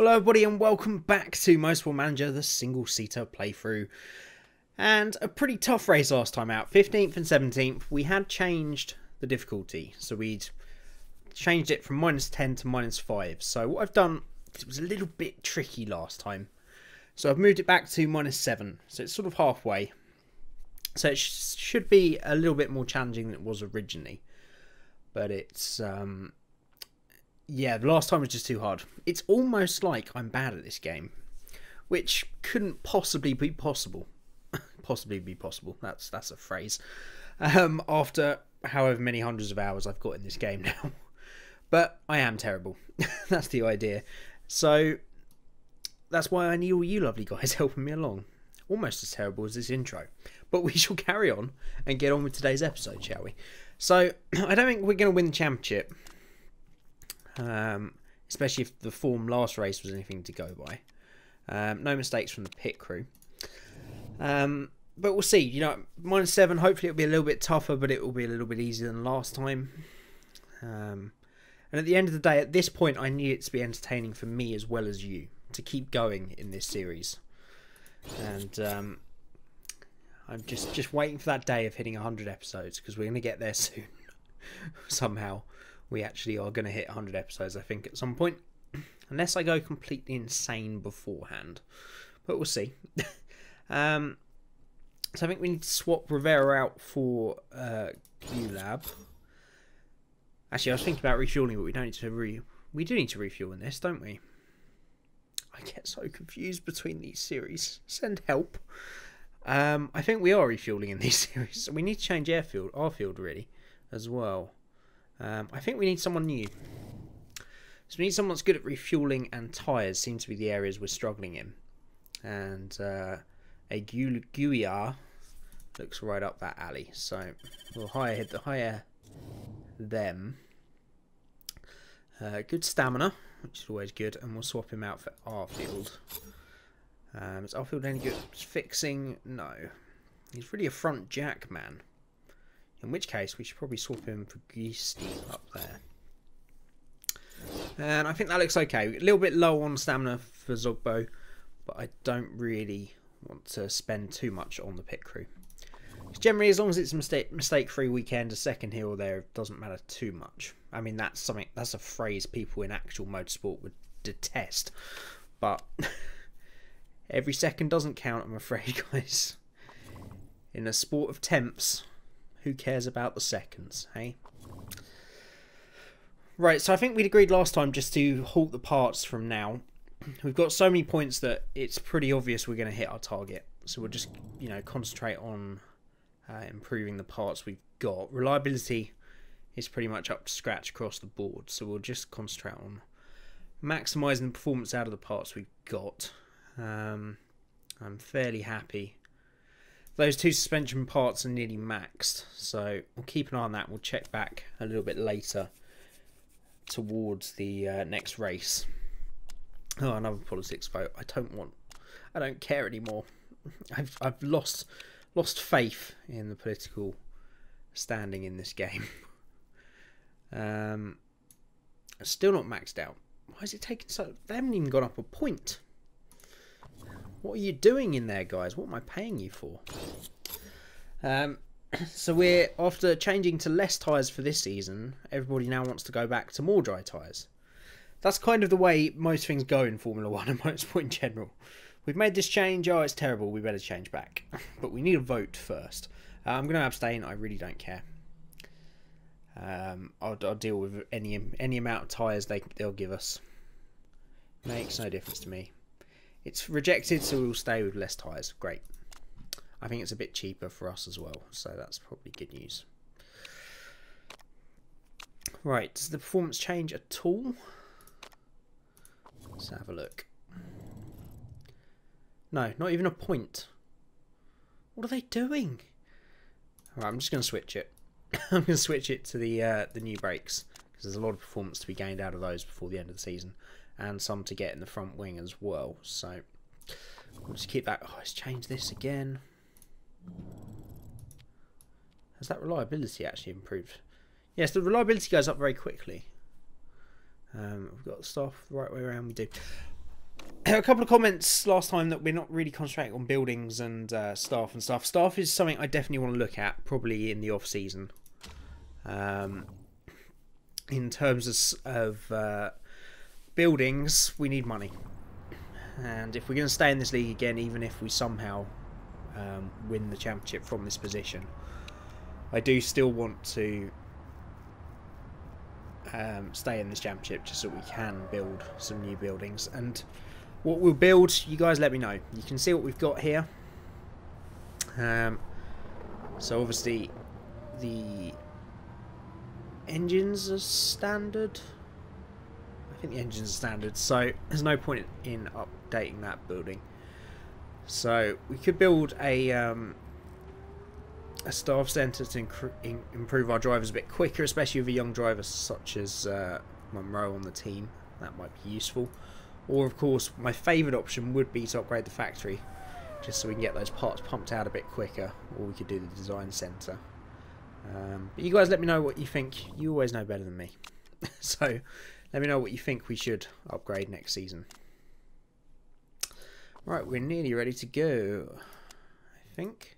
Hello everybody and welcome back to Motorsport Manager, the single-seater playthrough. And a pretty tough race last time out, 15th and 17th. We had changed the difficulty, so we'd changed it from -10 to -5. So what I've done, it was a little bit tricky last time, so I've moved it back to -7, so it's sort of halfway. So it should be a little bit more challenging than it was originally. But it's... yeah, the last time was just too hard. It's almost like I'm bad at this game, which couldn't possibly be possible. Possibly be possible. That's a phrase. After however many hundreds of hours I've got in this game now, but I am terrible. That's the idea. So that's why I need all you lovely guys helping me along. Almost as terrible as this intro, but we shall carry on and get on with today's episode, shall we? So I don't think we're going to win the championship. Especially if the form last race was anything to go by. No mistakes from the pit crew. But we'll see. You know, -7, hopefully it'll be a little bit tougher, but it will be a little bit easier than last time. And at the end of the day, at this point, I need it to be entertaining for me as well as you, to keep going in this series. And I'm just waiting for that day of hitting 100 episodes, because we're going to get there soon. Somehow. We actually are going to hit 100 episodes, I think, at some point. Unless I go completely insane beforehand. But we'll see. So I think we need to swap Rivera out for Q-Lab. Actually, I was thinking about refueling, but we don't need to we do need to refuel in this, don't we? I get so confused between these series. Send help. I think we are refueling in these series. So we need to change our field, really, as well. I think we need someone new. So we need someone that's good at refueling, and tyres seem to be the areas we're struggling in. And a Guiar looks right up that alley. So we'll hire them. Good stamina, which is always good, and we'll swap him out for our field. Is our field any good? Fixing? No. He's really a front jack man. In which case, we should probably swap him for Geesty up there. And I think that looks okay. A little bit low on stamina for Zogbo, but I don't really want to spend too much on the pit crew. Generally, as long as it's a mistake-free weekend, a second here or there, it doesn't matter too much. I mean, that's a phrase people in actual motorsport would detest. But every second doesn't count, I'm afraid, guys. In a sport of temps, who cares about the seconds, hey? Right, so I think we'd agreed last time just to halt the parts from now. We've got so many points that it's pretty obvious we're going to hit our target. So we'll just, you know, concentrate on improving the parts we've got. Reliability is pretty much up to scratch across the board. So we'll just concentrate on maximising the performance out of the parts we've got. I'm fairly happy. Those two suspension parts are nearly maxed, so we'll keep an eye on that. We'll check back a little bit later towards the next race. Oh, another politics vote. I don't care anymore. I've lost faith in the political standing in this game. Still not maxed out. Why is it taking so? They haven't even gone up a point. What are you doing in there, guys? What am I paying you for? So we're, after changing to less tyres for this season, everybody now wants to go back to more dry tyres. That's kind of the way most things go in Formula 1 and motorsport in general. We've made this change. Oh, it's terrible. We better change back. But we need a vote first. I'm going to abstain. I really don't care. I'll deal with any amount of tyres they'll give us. Makes no difference to me. It's rejected, so we'll stay with less tyres. Great. I think it's a bit cheaper for us as well, so that's probably good news. Right, does the performance change at all? Let's have a look. No, not even a point. What are they doing? Alright, I'm just going to switch it. I'm going to switch it to the new brakes, because there's a lot of performance to be gained out of those before the end of the season. And some to get in the front wing as well. So we'll just keep that. Oh, let's change this again. Has that reliability actually improved? Yes, the reliability goes up very quickly. We've got the stuff the right way around. We do. A couple of comments last time that we're not really concentrating on buildings and staff and stuff. Staff is something I definitely want to look at, probably in the off season. In terms of buildings, we need money, and if we're going to stay in this league again, even if we somehow win the championship from this position, I do still want to stay in this championship just so we can build some new buildings. And what we'll build, you guys let me know. You can see what we've got here. So obviously the engines are standard. I think the engines are standard, so there's no point in updating that building. So we could build a staff centre to improve our drivers a bit quicker, especially with a young driver such as Monroe on the team. That might be useful. Or of course, my favourite option would be to upgrade the factory, just so we can get those parts pumped out a bit quicker. Or we could do the design centre. But you guys let me know what you think. You always know better than me. So let me know what you think we should upgrade next season. Right, we're nearly ready to go, I think.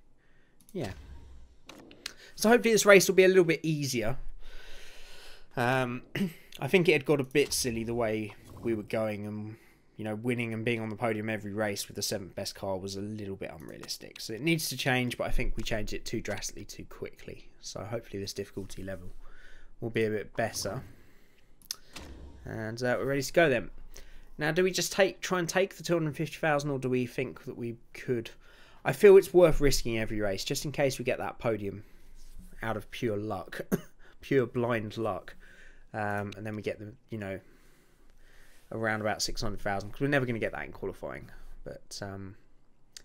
Yeah. So hopefully this race will be a little bit easier. I think it had got a bit silly the way we were going, and you know, winning and being on the podium every race with the 7th best car was a little bit unrealistic. So it needs to change, but I think we changed it too drastically too quickly. So hopefully this difficulty level will be a bit better. And we're ready to go then. Now, do we just try and take the 250,000, or do we think that we could? I feel it's worth risking every race, just in case we get that podium out of pure luck, pure blind luck, and then we get the, you know, around about 600,000, because we're never going to get that in qualifying. But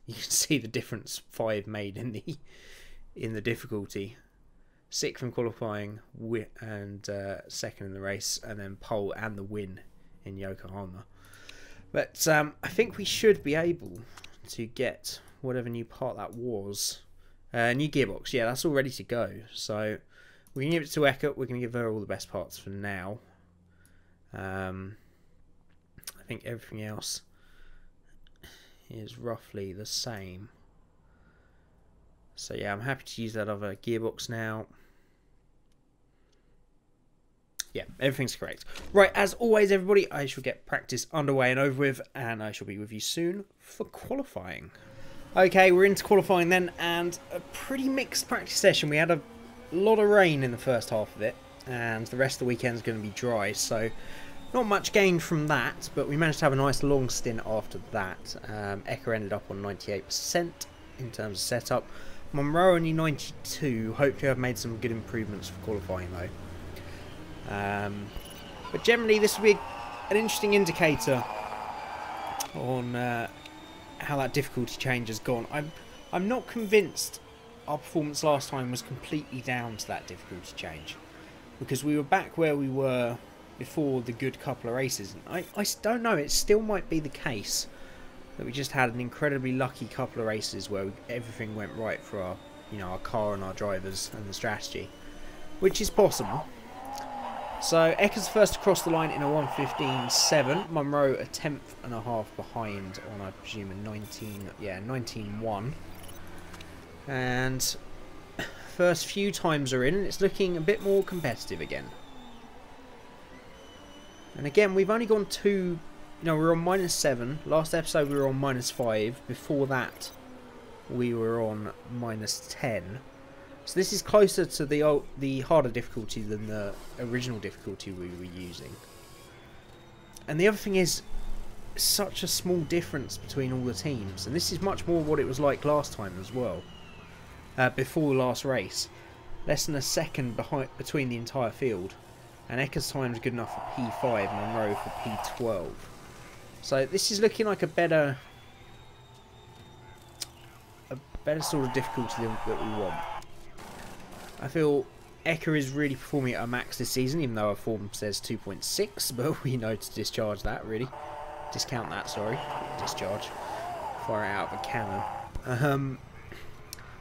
you can see the difference 5 made in the difficulty. 6th in qualifying and 2nd in the race, and then pole and the win in Yokohama. But I think we should be able to get whatever new part that was. New gearbox, yeah, that's all ready to go. So we can give it to Eka. We're going to give her all the best parts for now. I think everything else is roughly the same. So yeah, I'm happy to use that other gearbox now. Yeah, everything's correct. Right, as always, everybody, I shall get practice underway and over with, and I shall be with you soon for qualifying. Okay, we're into qualifying then, and a pretty mixed practice session. We had a lot of rain in the first half of it, and the rest of the weekend's going to be dry, so not much gained from that, but we managed to have a nice long stint after that. Eka ended up on 98% in terms of setup. Monroe only 92. Hopefully I've made some good improvements for qualifying though. But generally this will be an interesting indicator on how that difficulty change has gone. I'm not convinced our performance last time was completely down to that difficulty change, because we were back where we were before the good couple of races. I don't know, it still might be the case that we just had an incredibly lucky couple of races where everything went right for our, you know, our car and our drivers and the strategy, which is possible. So Eka's first across the line in a 1:15.7. Monroe a 10th and a half behind on, I presume, a 19.1. And first few times are in, and it's looking a bit more competitive again. And again, we've only gone two. You know, we're on -7. Last episode we were on -5. Before that, we were on -10. So this is closer to the harder difficulty than the original difficulty we were using. And the other thing is, such a small difference between all the teams, and this is much more what it was like last time as well. Before the last race, less than a second between the entire field, and Eka's time is good enough for P5, Monroe for P12. So this is looking like a better sort of difficulty that we want. I feel Eka is really performing at a max this season, even though our form says 2.6, but we know to discharge that, really. Discount that, sorry. Discharge. Fire it out of a cannon.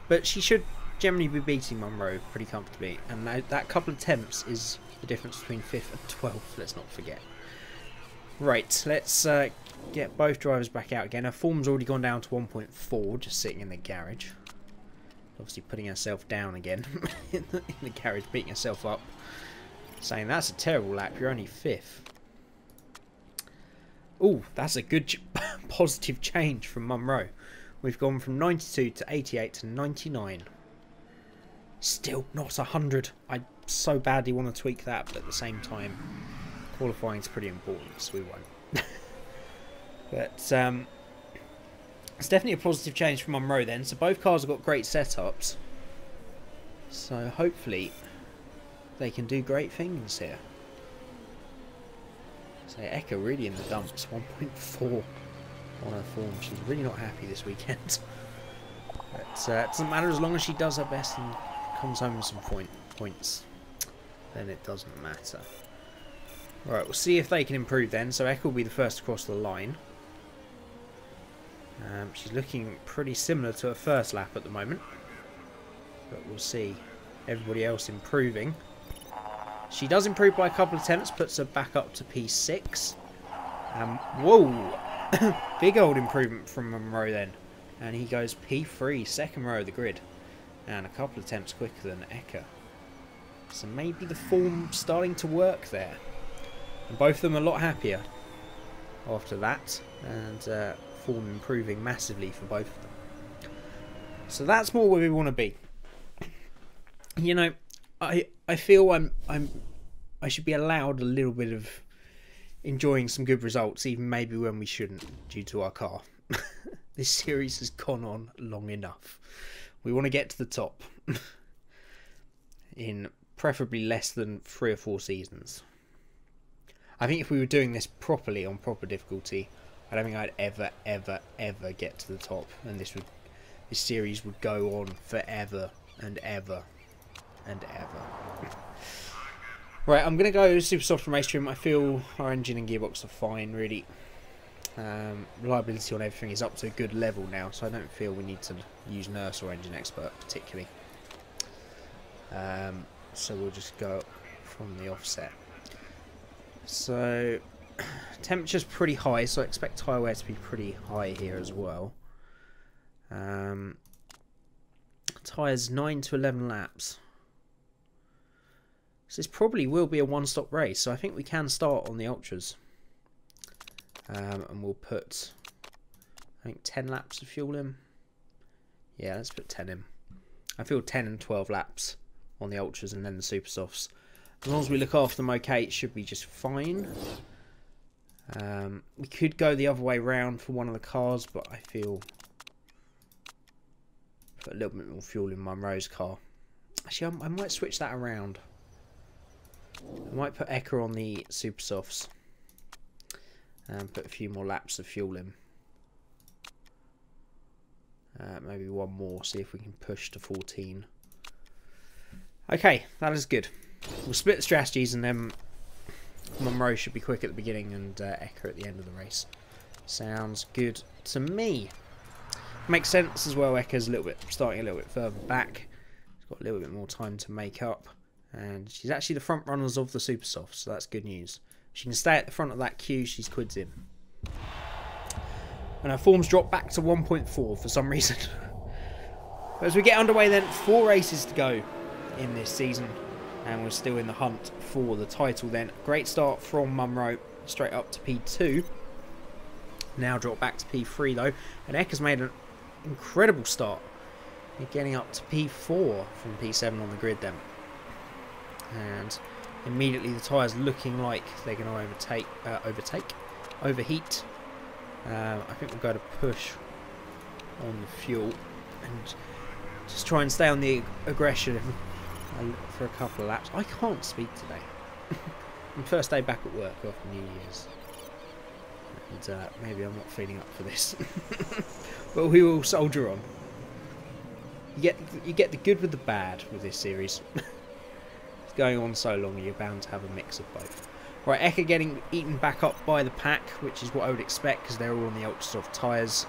But she should generally be beating Monroe pretty comfortably, and that couple of attempts is the difference between 5th and 12th, let's not forget. Right, let's get both drivers back out again. Her form's already gone down to 1.4, just sitting in the garage. Obviously putting herself down again in the garage, beating herself up. Saying, that's a terrible lap, you're only 5th. Oh, that's a good positive change from Munro. We've gone from 92 to 88 to 99. Still not 100. I so badly want to tweak that, but at the same time, qualifying is pretty important, so we won't. But it's definitely a positive change from Munro then. So both cars have got great setups. So hopefully they can do great things here. So Eka really in the dumps, 1.4 on her form. She's really not happy this weekend. But it doesn't matter as long as she does her best and comes home with some points. Then it doesn't matter. Right, we'll see if they can improve then. So Eka will be the first to cross the line. She's looking pretty similar to her first lap at the moment. But we'll see. Everybody else improving. She does improve by a couple of attempts, puts her back up to P6. Whoa! Big old improvement from Munro then. And he goes P3, second row of the grid. And a couple of attempts quicker than Eka. So maybe the form starting to work there. And both of them are a lot happier after that. And form improving massively for both of them. So that's more where we want to be. You know, I feel I should be allowed a little bit of enjoying some good results, even maybe when we shouldn't, due to our car. This series has gone on long enough. We want to get to the top in preferably less than 3 or 4 seasons. I think if we were doing this properly on proper difficulty, I don't think I'd ever get to the top, and this series would go on forever and ever and ever. Right, I'm going to go super soft from race trim. I feel our engine and gearbox are fine, really. Reliability on everything is up to a good level now, so I don't feel we need to use nurse or engine expert particularly. So we'll just go from the offset. So temperature's pretty high, so I expect tyre wear to be pretty high here as well. Tyres 9 to 11 laps. So this probably will be a one-stop race, so I think we can start on the ultras. And we'll put, I think, 10 laps of fuel in. Yeah, let's put 10 in. I feel 10 and 12 laps on the ultras and then the super softs. As long as we look after them okay, it should be just fine. We could go the other way round for one of the cars, but I feel put a little bit more fuel in Munro's car. Actually, I might switch that around. I might put Eka on the super softs and put a few more laps of fuel in. Maybe one more, see if we can push to 14. Okay, that is good. We'll split the strategies, and then Munro should be quick at the beginning and Eka at the end of the race. Sounds good to me. Makes sense as well. Eka's starting a little bit further back. She's got a little bit more time to make up. And she's actually the front runners of the super soft, so that's good news. She can stay at the front of that queue, she's quids in. And her form's dropped back to 1.4 for some reason. But as we get underway then, 4 races to go in this season. And we're still in the hunt for the title then. Great start from Munro, straight up to P2. Now dropped back to P3 though. And Eka's made an incredible start. You're getting up to P4 from P7 on the grid then. And immediately the tyres looking like they're going to overheat. I think we'll go to push on the fuel and just try and stay on the aggression for a couple of laps. I can't speak today. My first day back at work after New Year's. And maybe I'm not feeling up for this. But we will soldier on. You get the good with the bad with this series. It's going on so long, you're bound to have a mix of both. Right, Eka getting eaten back up by the pack, which is what I would expect because they're all on the ultra soft tyres.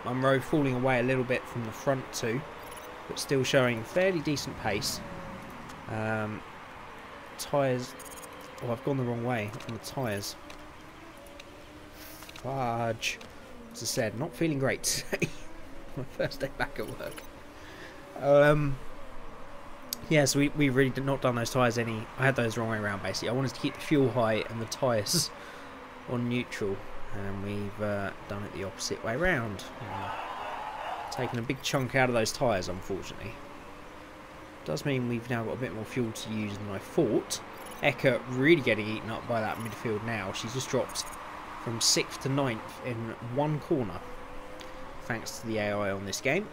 Munro falling away a little bit from the front too, but still showing fairly decent pace. Tyres... Oh, I've gone the wrong way on the tyres. Fudge. As I said, not feeling great today. My first day back at work. Yeah, so we really did not done those tyres any. I had those the wrong way around basically. I wanted to keep the fuel high and the tyres on neutral, and we've done it the opposite way around. Taken a big chunk out of those tyres, unfortunately. Does mean we've now got a bit more fuel to use than I thought. Eka really getting eaten up by that midfield now. She's just dropped from 6th to 9th in one corner, thanks to the AI on this game.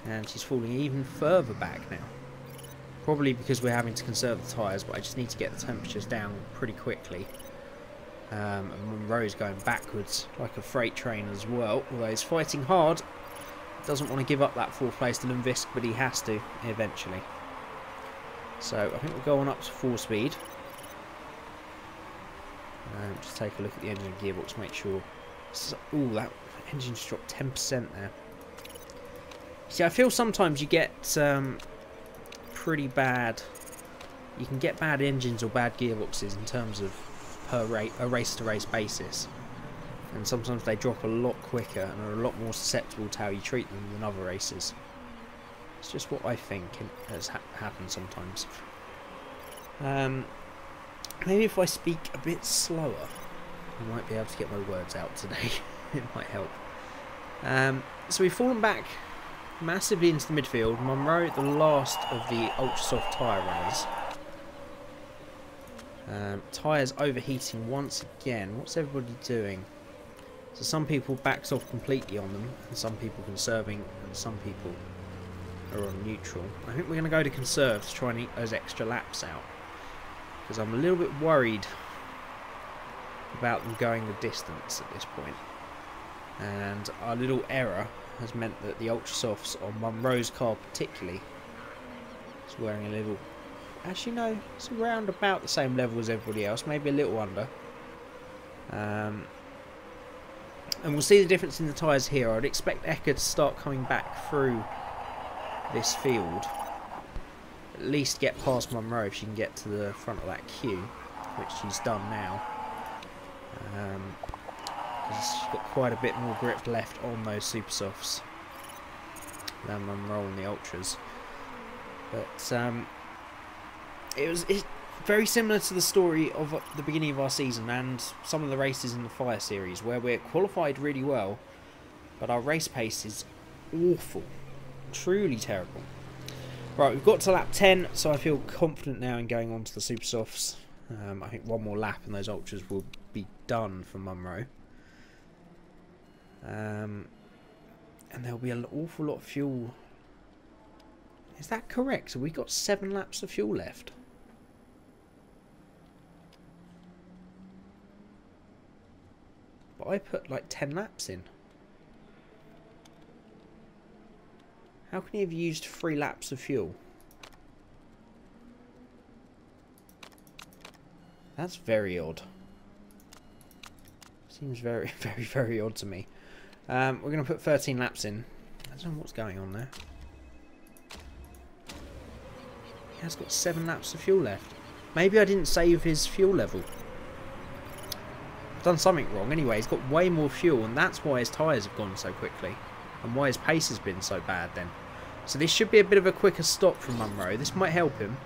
And she's falling even further back now. Probably because we're having to conserve the tyres, but I just need to get the temperatures down pretty quickly. And Monroe's going backwards like a freight train as well, although he's fighting hard. Doesn't want to give up that 4th place to Lundqvist, but he has to eventually. So I think we'll go on up to 4 speed. Just take a look at the engine and gearbox, make sure. Ooh, that engine's dropped 10% there. See, I feel sometimes you get pretty bad. You can get bad engines or bad gearboxes in terms of a race-to-race basis, and sometimes they drop a lot quicker and are a lot more susceptible to how you treat them than other races. It's just what I think has happened sometimes. Maybe if I speak a bit slower, I might be able to get my words out today. It might help. So we've fallen back massively into the midfield. Monroe, the last of the ultra soft tyre runners. Tyres overheating once again. What's everybody doing? So some people backed off completely on them, and some people conserving, and some people are on neutral. I think we're going to go to conserve to try and eat those extra laps out, because I'm a little bit worried about them going the distance at this point. And our little error has meant that the ultra softs on Monroe's car particularly is wearing a little. Actually, no, it's around about the same level as everybody else, maybe a little under. And we'll see the difference in the tyres here. I'd expect Eka to start coming back through this field. At least get past Monroe if she can get to the front of that queue, which she's done now. She's got quite a bit more grip left on those super softs than Monroe and the ultras. But it's very similar to the story of the beginning of our season and some of the races in the Fire Series, where we're qualified really well, but our race pace is awful, truly terrible. Right, we've got to lap 10, so I feel confident now in going on to the super softs. I think one more lap and those ultras will be done for Monroe. And there'll be an awful lot of fuel. Is that correct? So we've got 7 laps of fuel left. But I put like 10 laps in. How can you have used 3 laps of fuel? That's very odd. Seems very, very, very odd to me. We're going to put 13 laps in. I don't know what's going on there. He has got 7 laps of fuel left. Maybe I didn't save his fuel level. I've done something wrong. Anyway, he's got way more fuel, and that's why his tyres have gone so quickly, and why his pace has been so bad then. So this should be a bit of a quicker stop from Monroe. This might help him.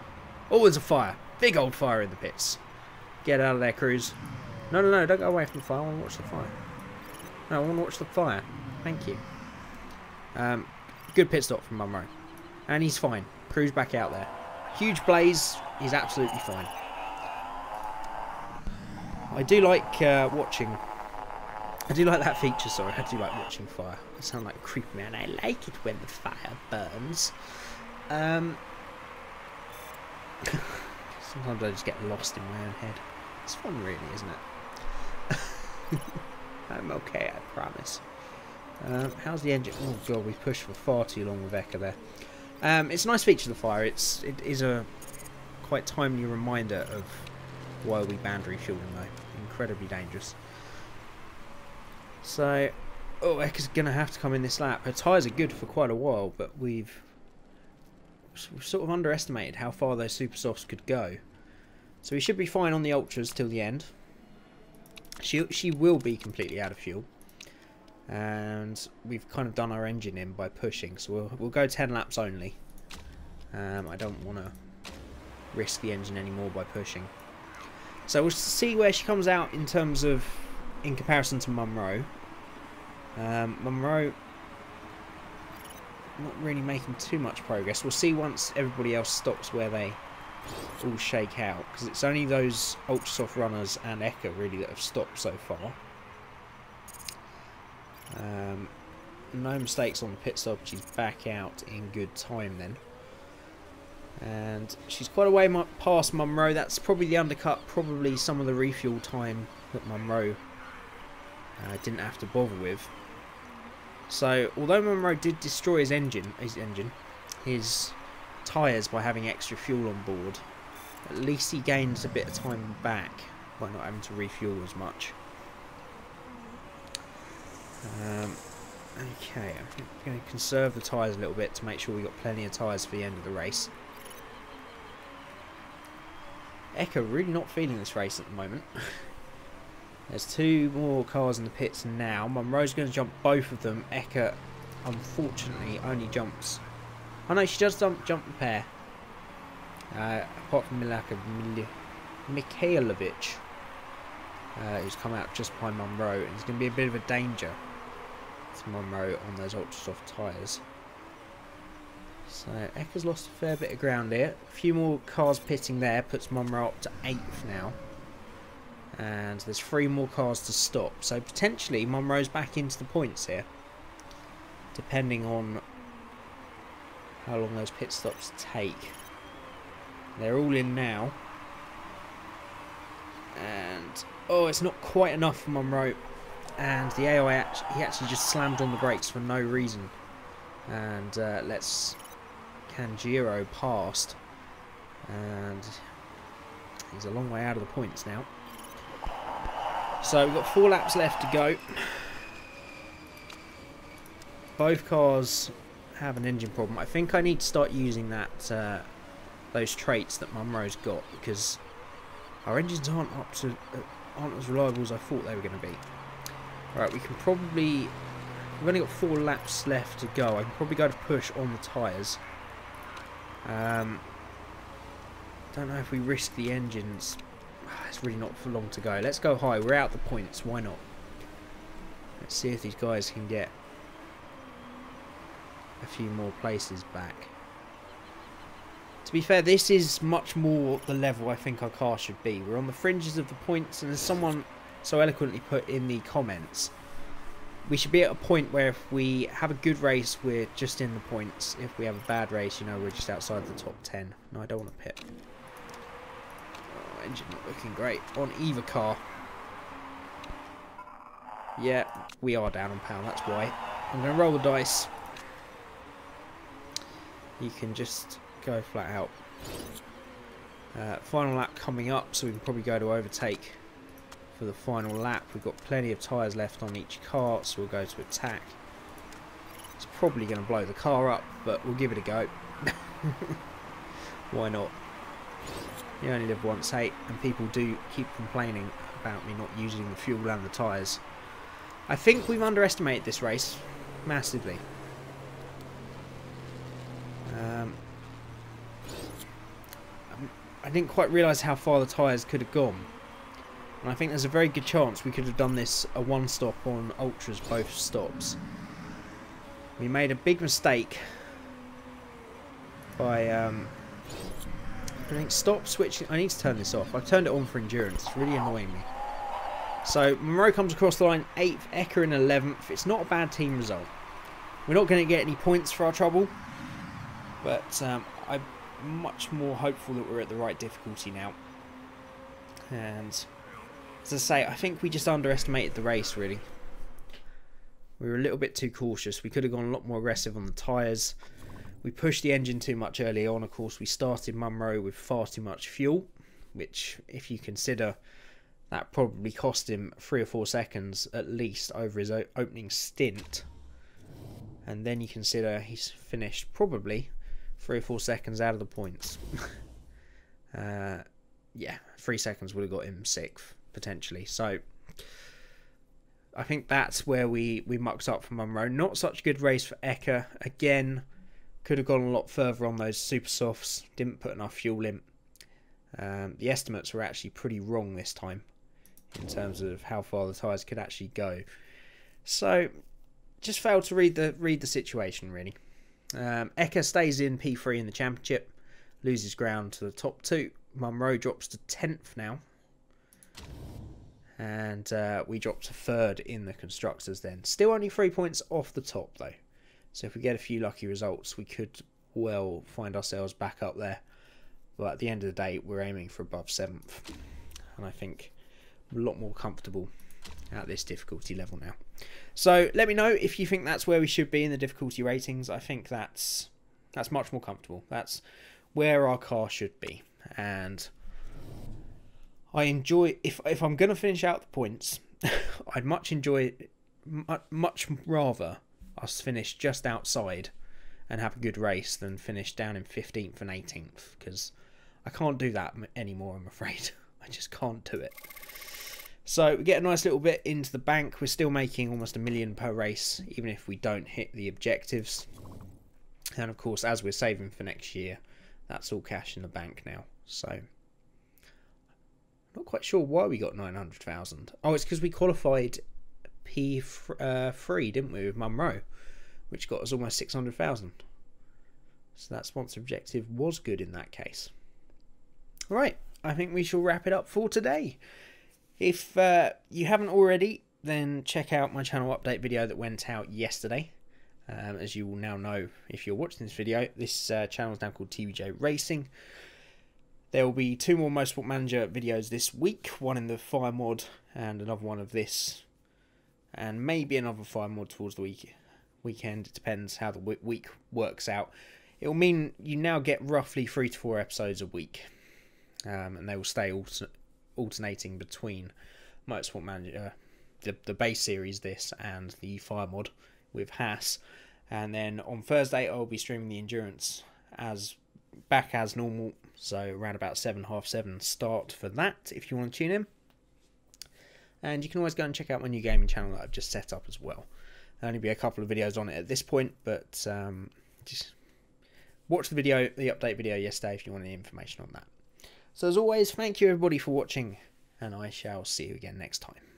Oh, there's a fire. Big old fire in the pits. Get out of there, Cruz. No, no, no, don't go away from the fire. I want to watch the fire. No, I want to watch the fire. Thank you. Good pit stop from Monroe. And he's fine. Cruz back out there. Huge blaze. He's absolutely fine. I do like watching. I do like that feature, sorry. I do like watching fire. I sound like a creepy man. I like it when the fire burns. Sometimes I just get lost in my own head. It's fun, really, isn't it? I'm okay, I promise. How's the engine? Oh god, we've pushed for far too long with Eka there. It's a nice feature of the fire. It is a quite timely reminder of why we banned refueling though. Incredibly dangerous. So, oh, Eka's going to have to come in this lap. Her tyres are good for quite a while, but we've sort of underestimated how far those super softs could go. So we should be fine on the ultras till the end. She will be completely out of fuel. And we've kind of done our engine in by pushing, so we'll go 10 laps only. I don't want to risk the engine anymore by pushing. So we'll see where she comes out in terms of, in comparison to Munro. Munro not really making too much progress. We'll see once everybody else stops where they all shake out, because it's only those ultra soft runners and Eka really that have stopped so far. No mistakes on the pit stop. She's back out in good time then. And she's quite a way past Munro. That's probably the undercut, probably some of the refuel time that Munro didn't have to bother with. So, although Munro did destroy his tyres by having extra fuel on board, at least he gains a bit of time back by not having to refuel as much. Okay, I'm going to conserve the tyres a little bit to make sure we've got plenty of tyres for the end of the race. Eka really not feeling this race at the moment. There's 2 more cars in the pits now. Munro's going to jump both of them. Eka, unfortunately, only jumps... Oh no, she does jump the pair. Apart from Mikhailovic, who's come out just behind Munro, and it's going to be a bit of a danger to Munro on those ultra soft tyres. So Eka's lost a fair bit of ground here. A few more cars pitting there puts Munro up to 8th now. And there's 3 more cars to stop. So potentially Munro's back into the points here, depending on how long those pit stops take. They're all in now. And oh, it's not quite enough for Munro. And the AI he actually just slammed on the brakes for no reason. And lets Kanjiro past. And he's a long way out of the points now. So we've got 4 laps left to go. Both cars have an engine problem. I think I need to start using that those traits that Munro's got, because our engines aren't as reliable as I thought they were going to be. Right, we can probably... We've only got 4 laps left to go. I can probably go to push on the tyres. Don't know if we risk the engines. It's really not for long to go. Let's go high. We're out the points. Why not? Let's see if these guys can get a few more places back. To be fair, this is much more the level I think our car should be. We're on the fringes of the points, and as someone so eloquently put in the comments, we should be at a point where if we have a good race, we're just in the points. If we have a bad race, you know, we're just outside the top 10. No, I don't want to pit. Oh, engine not looking great on either car. Yeah, we are down on power, that's why. I'm going to roll the dice. You can just go flat out. Final lap coming up, so we can probably go to overtake for the final lap. We've got plenty of tyres left on each car, so we'll go to attack. It's probably going to blow the car up, but we'll give it a go. Why not? You only live once, hey, and people do keep complaining about me not using the fuel and the tyres. I think we've underestimated this race massively. I didn't quite realise how far the tyres could have gone. And I think there's a very good chance we could have done this a 1-stop on Ultras both stops. We made a big mistake by I think stop switching. I need to turn this off. I've turned it on for endurance. It's really annoying me. So Monroe comes across the line 8th, Eka in 11th. It's not a bad team result. We're not going to get any points for our trouble, but I'm much more hopeful that we're at the right difficulty now. And as I say, I think we just underestimated the race, really. We were a little bit too cautious. We could have gone a lot more aggressive on the tyres. We pushed the engine too much early on. Of course, we started Munro with far too much fuel, which, if you consider, that probably cost him 3 or 4 seconds at least over his opening stint. And then you consider he's finished probably 3 or 4 seconds out of the points. Yeah, 3 seconds would have got him 6th, potentially. So, I think that's where we mucked up for Munro. Not such a good race for Eka. Again, could have gone a lot further on those super softs. Didn't put enough fuel in. The estimates were actually pretty wrong this time in terms of how far the tyres could actually go. So, just failed to read the situation, really. Eka stays in P3 in the championship, loses ground to the top 2. Munro drops to 10th now. And we dropped to 3rd in the Constructors then. Still only 3 points off the top, though. So if we get a few lucky results, we could well find ourselves back up there. But at the end of the day, we're aiming for above 7th. And I think I'm a lot more comfortable at this difficulty level now. So let me know if you think that's where we should be in the difficulty ratings. I think that's much more comfortable. That's where our car should be. And I enjoy, if I'm going to finish out the points, I'd much rather us finish just outside and have a good race than finish down in 15th and 18th, because I can't do that anymore, I'm afraid. I just can't do it. So we get a nice little bit into the bank. We're still making almost $1 million per race, even if we don't hit the objectives. And of course, as we're saving for next year, that's all cash in the bank now. So not quite sure why we got 900,000. Oh, it's because we qualified P3, didn't we, with Munro, which got us almost 600,000. So that sponsor objective was good in that case. Right, I think we shall wrap it up for today. If you haven't already, then check out my channel update video that went out yesterday. As you will now know if you're watching this video, this channel is now called TVJ Racing. There will be 2 more Motorsport Manager videos this week, one in the fire mod and another one of this, and maybe another fire mod towards the weekend. It depends how the week works out. It will mean you now get roughly 3 to 4 episodes a week, and they will stay alternating between Motorsport Manager, the base series, this, and the fire mod with Haas. And then on Thursday I'll be streaming the endurance back as normal, so around about 7, half 7 start for that if you want to tune in. And you can always go and check out my new gaming channel that I've just set up as well. There'll only be a couple of videos on it at this point, but just watch the update video yesterday if you want any information on that. So as always, thank you everybody for watching, and I shall see you again next time.